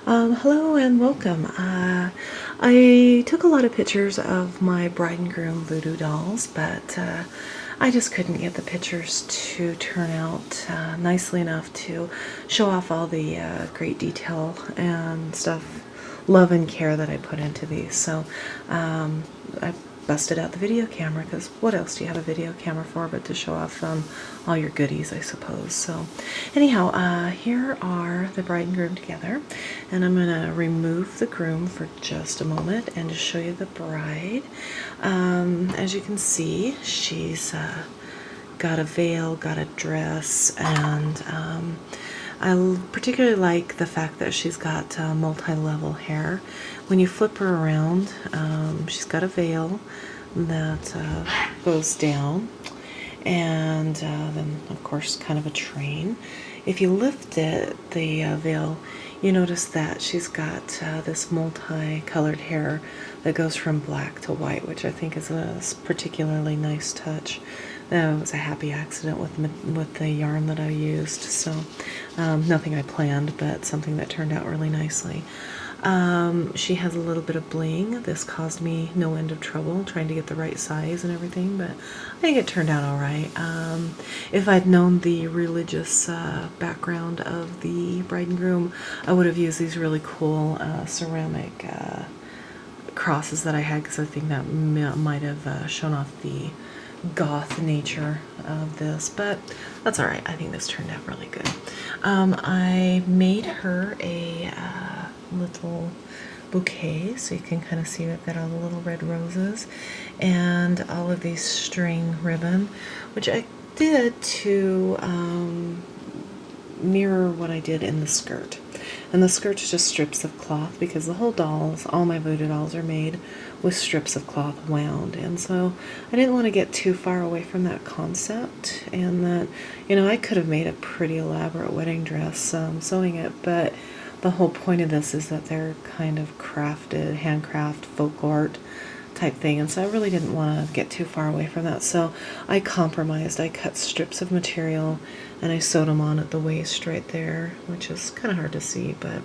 Hello and welcome. I took a lot of pictures of my bride and groom voodoo dolls, but I just couldn't get the pictures to turn out nicely enough to show off all the great detail and stuff, love and care that I put into these. So I busted out the video camera, because what else do you have a video camera for but to show off all your goodies, I suppose. So anyhow, here are the bride and groom together, and I'm going to remove the groom for just a moment and just show you the bride. As you can see, she's got a veil, got a dress, and I particularly like the fact that she's got multi-level hair. When you flip her around, she's got a veil that goes down, and then of course kind of a train. If you lift it, the veil, you notice that she's got this multi-colored hair that goes from black to white, which I think is a particularly nice touch. It was a happy accident with the yarn that I used, so nothing I planned, but something that turned out really nicely. She has a little bit of bling. This caused me no end of trouble trying to get the right size and everything, but I think it turned out all right. If I'd known the religious background of the bride and groom, I would have used these really cool ceramic crosses that I had, because I think that might have shown off the goth nature of this, but that's all right. I think this turned out really good. I made her a little bouquet, so you can kind of see we've got all the little red roses and all of these string ribbon, which I did to mirror what I did in the skirt. And the skirt's just strips of cloth, because the whole dolls, all my voodoo dolls, are made with strips of cloth wound. And so I didn't want to get too far away from that concept, and that, you know, I could have made a pretty elaborate wedding dress sewing it, but the whole point of this is that they're kind of crafted, handcraft, folk art type thing, and so I really didn't want to get too far away from that. So I compromised. I cut strips of material and I sewed them on at the waist right there, which is kind of hard to see, but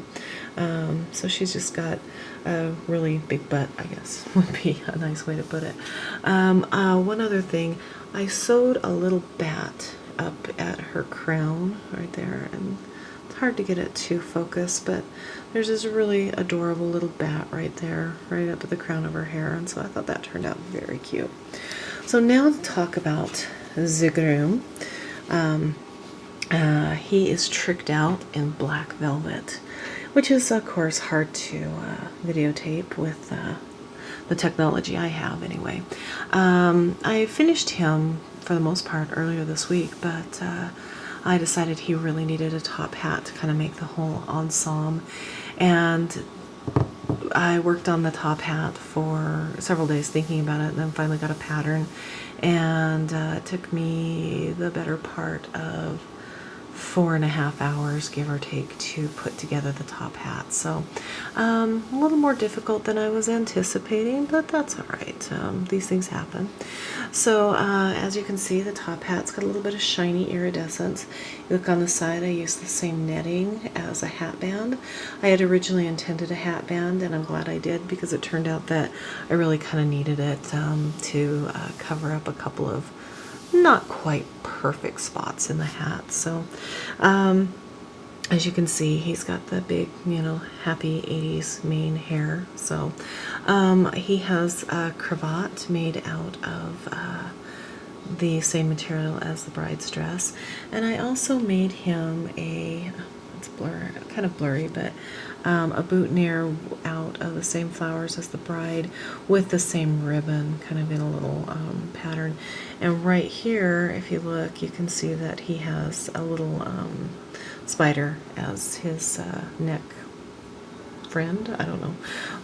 so she's just got a really big butt, I guess would be a nice way to put it. One other thing, I sewed a little bat up at her crown right there, and it's hard to get it to focus, but there's this really adorable little bat right there, right up at the crown of her hair, and so I thought that turned out very cute. So now to talk about the groom. He is tricked out in black velvet, which is of course hard to videotape with the technology I have anyway. I finished him for the most part earlier this week, but I decided he really needed a top hat to kind of make the whole ensemble, and I worked on the top hat for several days thinking about it, and then finally got a pattern, and it took me the better part of 4.5 hours, give or take, to put together the top hat. So a little more difficult than I was anticipating, but that's all right. These things happen. So as you can see, the top hat's got a little bit of shiny iridescence. You look on the side, I used the same netting as a hat band. I had originally intended a hat band, and I'm glad I did, because it turned out that I really kind of needed it to cover up a couple of not quite perfect spots in the hat. So as you can see, he's got the big, you know, happy 80s mane hair. So he has a cravat made out of the same material as the bride's dress, and I also made him a, it's kind of blurry, but a boutonniere out of the same flowers as the bride, with the same ribbon, kind of in a little pattern. And right here, if you look, you can see that he has a little spider as his neck friend. I don't know,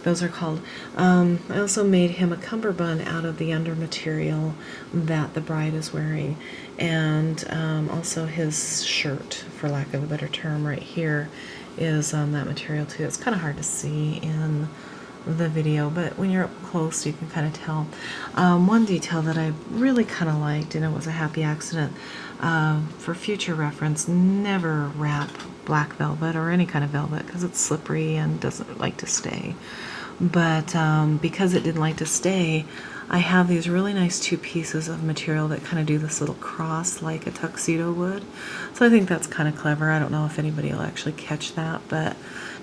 those are called. I also made him a cummerbund out of the under material that the bride is wearing, and also his shirt, for lack of a better term, right here is that material too. It's kind of hard to see in the video, but when you're up close you can kind of tell. One detail that I really kind of liked, and it was a happy accident, for future reference, never wrap black velvet or any kind of velvet because it's slippery and doesn't like to stay. But because it didn't like to stay, I have these really nice two pieces of material that kind of do this little cross like a tuxedo would. So I think that's kind of clever. I don't know if anybody will actually catch that, but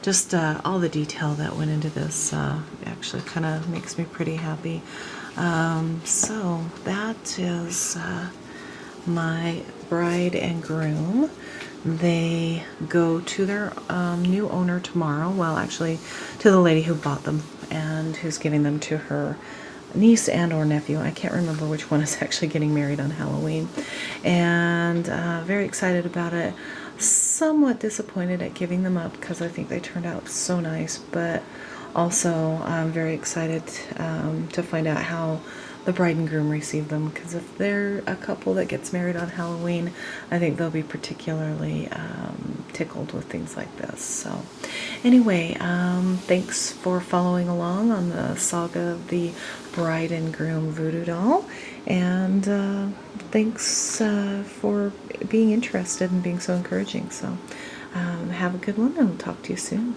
just all the detail that went into this actually kind of makes me pretty happy. So that is my bride and groom. They go to their new owner tomorrow. Well, actually, to the lady who bought them and who's giving them to her niece and or nephew. I can't remember which one is actually getting married on Halloween. And very excited about it. Somewhat disappointed at giving them up because I think they turned out so nice, but also I'm very excited to find out how the bride and groom receive them, because if they're a couple that gets married on Halloween, I think they'll be particularly tickled with things like this. So anyway, thanks for following along on the saga of the bride and groom voodoo doll, and thanks for being interested and being so encouraging. So have a good one, and I'll talk to you soon.